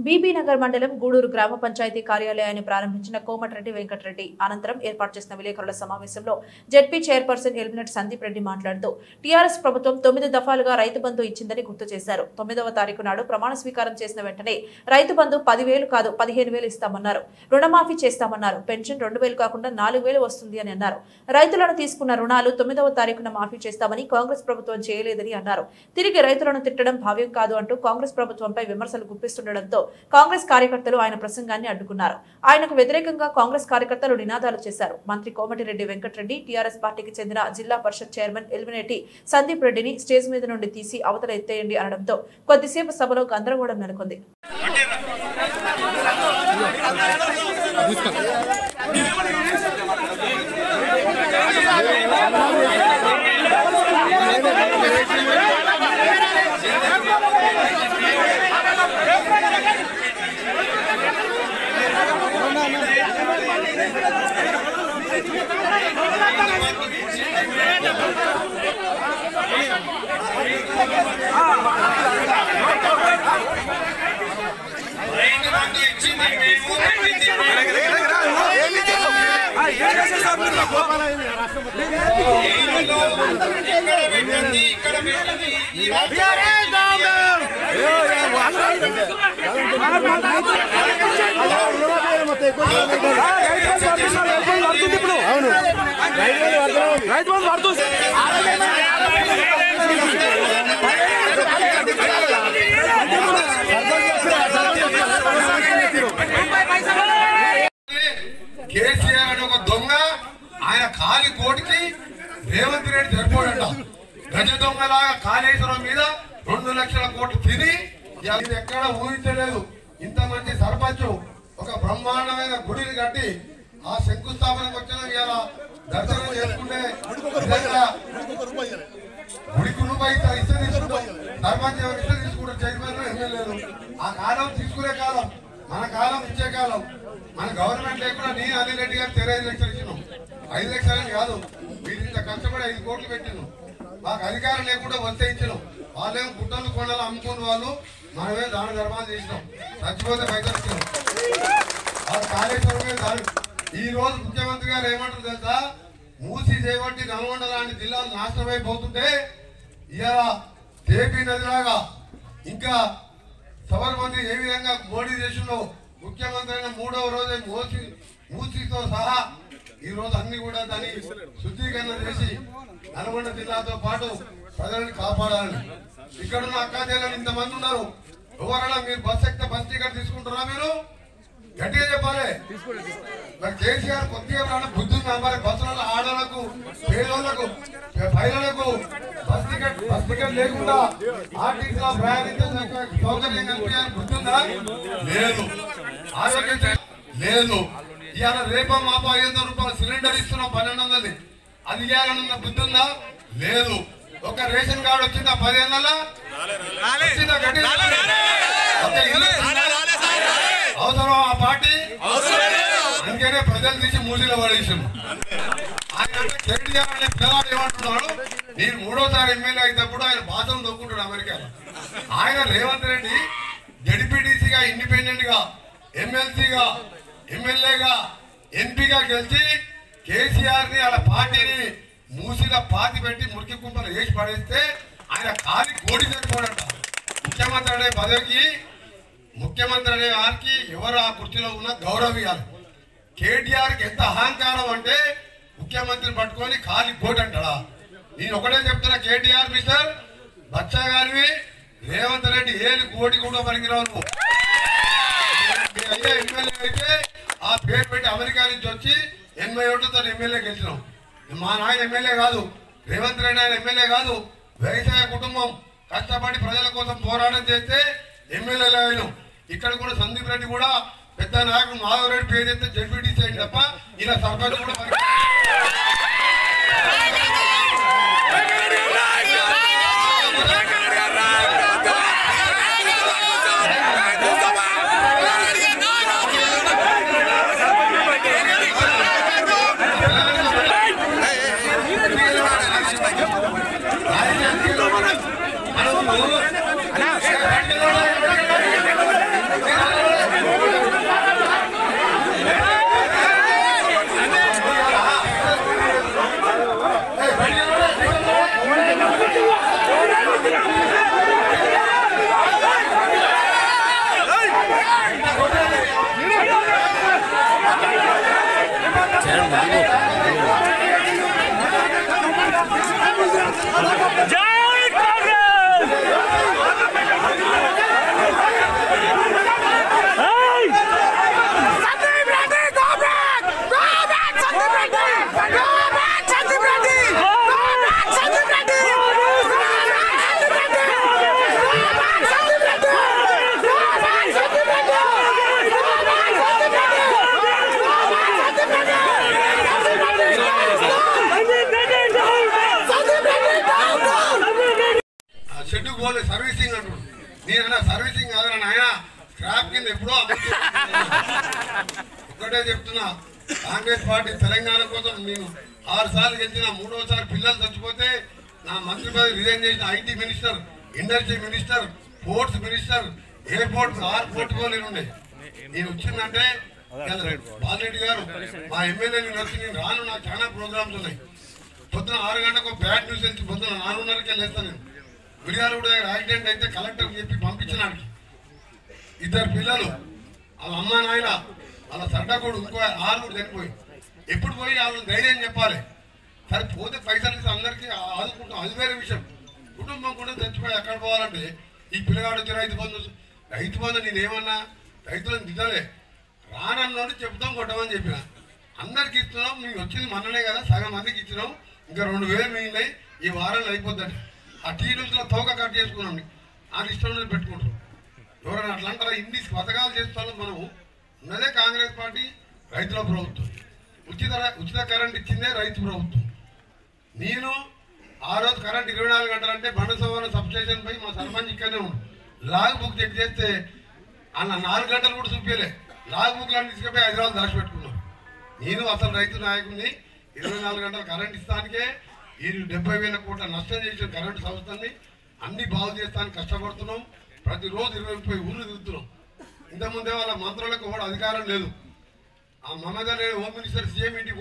BB Nagar మండలం గూడూరు గ్రామ పంచాయతీ కార్యాలయాన్ని ప్రారంభించిన కోమటిరెడ్డి వెంకటరెడ్డి అనంతరం ఏర్పాటు చేసిన విలేకరుల సమావేశంలో ZP chairperson eliminate Sandeep Reddy మాట్లాడుతూ టీఆర్ఎస్ ప్రభుత్వం 9 దఫాలుగా రైతు బంధు ఇచ్చిందని గుర్తు చేశారు. 9వ తారీఖు నాడు ప్రమాణ స్వీకారం చేసిన వెంటనే రైతు బంధు 10,000 కాదు 15,000 ఇస్తామన్నారు. రుణమాఫీ చేస్తామన్నారు. పెన్షన్ 2,000 కాకుండా 4,000 వస్తుంది అని అన్నారు. రైతులను తీసుకున్న రుణాలు 9వ తారీఖున మాఫీ చేస్తామని కాంగ్రెస్ ప్రభుత్వం చేయలేదని అన్నారు. తిరిగి రైతులను తిట్టడం భావ్యం కాదు అంటూ కాంగ్రెస్ ప్రభుత్వంపై విమర్శలు గుప్పిస్తుండటంతో కాంగ్రెస్ కార్యకర్తలు ఆయన ప్రసంగాన్ని అడ్డుకున్నారు. ఆయనకు వ్యతిరేకంగా కాంగ్రెస్ కార్యకర్తలు నినాదాలు చేశారు. మంత్రి కోమటిరెడ్డి వెంకటరెడ్డి టీఆర్ఎస్ పార్టీకి చెందిన జిల్లా పరిషత్ చైర్మన్ ఎలిమినేటి సందీప్ రెడ్డిని స్టేజ్ మీద నుండి తీసి అవతల ఎత్తేయండి అనడంతో కొద్దిసేపు సభలో గందరగోళం నెలకొంది. కేసీఆర్ అనే ఒక దొంగ ఆయన కాలి కోటికి రేవంత్ రెడ్డి సరిపోడంట. గజ దొంగలాగా కాళేశ్వరం మీద 2 లక్షల కోట్లు తిని ఇది ఎక్కడ ఊహించలేదు. ఇంత మంచి సర్పంచ్ ఒక బ్రహ్మాండమైన గుడిని కట్టి ఆ శంకుస్థాపనకు వచ్చిన ఇవాళ దర్శనం చేసుకుంటే గుడికి రూపాయి ఇస్తే తీసుకుంటాం. సర్పంచ్ ఎవరు ఇస్తే తీసుకుంటారు. చైర్మన్ ఎమ్మెల్యేలు ఆ కాలం తీసుకునే కాలం, మన కాలం ఇచ్చే కాలం. మన గవర్నమెంట్ లేకుండా నేను అనిల్ రెడ్డి గారు 5 లక్షలు ఇచ్చినాం. 5 లక్షలని కాదు, మీరు ఇంత కష్టపడి 5 కోట్లు పెట్టినాం. మాకు అధికారం లేకుండా వస్తే ఇచ్చినాం. వాళ్ళేమో గుట్టలు కొండలు అమ్ముకున్న వాళ్ళు, మనమే దాని ధర్మాలు చేసినాం. చచ్చిపోతే పైసలు ఇచ్చినాం. వాళ్ళు కాళేశ్వరమే కాదు. ఈ రోజు ముఖ్యమంత్రి గారు ఏమంటారు తెలుసా, మూసి చేపట్టి నల్గొండ లాంటి జిల్లాలు నాశనం అయిపోతుంటే ఇవాళ జేపీ నదిలాగా ఇంకా సబర్మతి ఏ విధంగా మోడీ దేశంలో ముఖ్యమంత్రి అయిన 3వ రోజే మూసితో సహా ఈ రోజు అన్ని కూడా దాన్ని శుద్ధీకరణ చేసి నల్గొండ జిల్లాతో పాటు ప్రజలను కాపాడాలని. ఇక్కడున్న అక్కాదేళ్ళని ఇంతమంది ఉన్నారు. ఎవరైనా మీరు బస్ ఎక్కితే బస్ టికెట్ తీసుకుంటారా? మీరు గట్టిగా చెప్పాలి. మరి కేసీఆర్ కొద్దిగా బుద్ధి ఉందా? మరి బస్సులలో ఆడలకు, పేదోళ్లకు, మహిళలకు బస్ టికెట్ లేకుండా ఆర్టీసీలో ప్రయాణించే సౌకర్యం కల్పించాలని బుద్ధి ఉందా? లేదు. ఆరోగ్యం లేదు. ఇవాళ రేప మాప 500 రూపాయలు సిలిండర్ ఇస్తున్నాం 1200. అది ఇవ్వాలన్న బుద్ధి ఉందా? లేదు. ఒక రేషన్ కార్డు వచ్చిందా 10 ఏళ్ళ? అవసరం ఆ పార్టీ? అందుకనే ప్రజలు తీసి మూసీలో పడేసాము. ఆయన కేటీఆర్ అనే పిల్లవాడు ఏమంటున్నాడు, నేను 3వసారి ఎమ్మెల్యే అయినప్పుడు ఆయన భాషను దొక్కుంటాడు అమెరికాలో. ఆయన రేవంత్ రెడ్డి జడ్పీటీసీగా, ఇండిపెండెంట్ గా, ఎమ్మెల్సీగా, ఎమ్మెల్యేగా, ఎంపీగా గెలిచి కేసీఆర్ ని వాళ్ళ పార్టీని మూసీలో పాతి పెట్టి మురికి కుంపలు వేసి పడేస్తే ఆయన కాలి కోడి సరిపోడంట. ముఖ్యమంత్రి అనే పదవికి, ముఖ్యమంత్రి అనే వారికి ఎవరు ఆ కుర్చీలో ఉన్నా గౌరవించాలి. కేటీఆర్కి ఎంత అహంకారం అంటే ముఖ్యమంత్రిని పట్టుకొని కాలి కోటి అంటాడా? నేను ఒకటే చెప్తున్నా, కేటీఆర్ మిస్టర్ బచ్చా గారివి రేవంత్ రెడ్డి ఏలు కోటి కూడా పనికిరావు. అయ్యే ఎమ్మెల్యే అయితే ఆ పేరు పెట్టి అమెరికా నుంచి వచ్చి 80 ఓట్లతో ఎమ్మెల్యే గెలిచినాం. మా నాయన ఎమ్మెల్యే కాదు, రేవంత్ రెడ్డి ఆయన ఎమ్మెల్యే కాదు. వ్యవసాయ కుటుంబం కష్టపడి ప్రజల కోసం పోరాటం చేస్తే ఎమ్మెల్యేలు అయినాం. ఇక్కడ కూడా సందీప్ రెడ్డి కూడా పెద్ద నాయకుడు మాధవ్ రెడ్డి పేరు చెప్తే జడ్పీటీసీ అయింది తప్ప ఇలా సర్పంచ్ కూడా అన్నా సర్వీసింగ్ కాదు నాయన, స్క్రాప్ కింద ఎప్పుడో ఒకటే చెప్తున్నా, కాంగ్రెస్ పార్టీ తెలంగాణ కోసం నేను 6 సార్లు గెలిచిన, 3వసారి పిల్లలు చచ్చిపోతే నా మంత్రి పదవి రిజైన్ చేసిన IT minister, industry minister, ports minister, airport 6 పోర్టుకోలేను ఉండే. నేను వచ్చిందంటే బాలరెడ్డి గారు మా ఎమ్మెల్యే వచ్చి నేను రాను, నాకు చాలా ప్రోగ్రామ్స్ ఉన్నాయి. పొద్దున 6 గంటలకు బ్యాడ్ న్యూస్ వెళ్తే పొద్దున 4:30కే లేస్తాను నేను. మిర్యాలగూడ దగ్గర యాక్సిడెంట్ అయితే కలెక్టర్కి చెప్పి పంపించినానికి 2 పిల్లలు, వాళ్ళ అమ్మ నాయన, వాళ్ళ సడ్డకుడు, ఇంకో 6 చనిపోయి. ఎప్పుడు పోయి వాళ్ళని ధైర్యం చెప్పాలి. సరే పోతే పైసలు ఇస్తే అందరికీ ఆదుకుంటాం, అది వేరే విషయం. కుటుంబం కూడా చచ్చిపోయి ఎక్కడ పోవాలంటే ఈ పిల్లగాడు వచ్చి రైతు బంధు నేనేమన్నా రైతులను దిగలే, రానన్నోడు చెప్తాం కొట్టమని చెప్పిన. అందరికి ఇస్తున్నాం, మీకు వచ్చింది మొన్ననే కదా, సగం మందికి ఇచ్చినాం, ఇంకా 2000 మిగిలినాయి, ఈ వారంలో అయిపోద్దండి. ఆ టీ న్యూస్లో తోక కట్ చేసుకున్నాం, నాకు ఇష్టం ఉన్నది పెట్టుకుంటాం. ఎవరైనా అట్లా అంటారా? ఇన్ని పథకాలు చేస్తున్నాం మనము. ఉన్నదే కాంగ్రెస్ పార్టీ, రైతుల ప్రభుత్వం. ఉచిత కరెంట్ ఇచ్చిందే రైతు ప్రభుత్వం. నేను ఆ రోజు కరెంట్ 24 గంటలంటే బండసవరం సబ్స్టేషన్ పై మా సర్పంచ్ ఇక్కడనే ఉండు. లాగ్ బుక్ చెక్ చేస్తే అన్న 4 గంటలు కూడా చూపించలే. లాగ్ బుక్లను తీసుకుపోయి హైదరాబాద్ దాచిపెట్టుకున్నాం. నేను అసలు రైతు నాయకుడిని. 24 గంటలు కరెంట్ ఇస్తానికే 70,000 కోట్ల నష్టం చేసిన కరెంటు సంస్థని అన్ని బాగు చేస్తానికి కష్టపడుతున్నాం. ప్రతిరోజు 20-30 ఊర్లు తిరుగుతున్నాం. ఇంతకుముందే వాళ్ళ మంత్రులకు కూడా అధికారం లేదు. ఆ మమతా హోమ్ మినిస్టర్, సీఎం ఇంటికి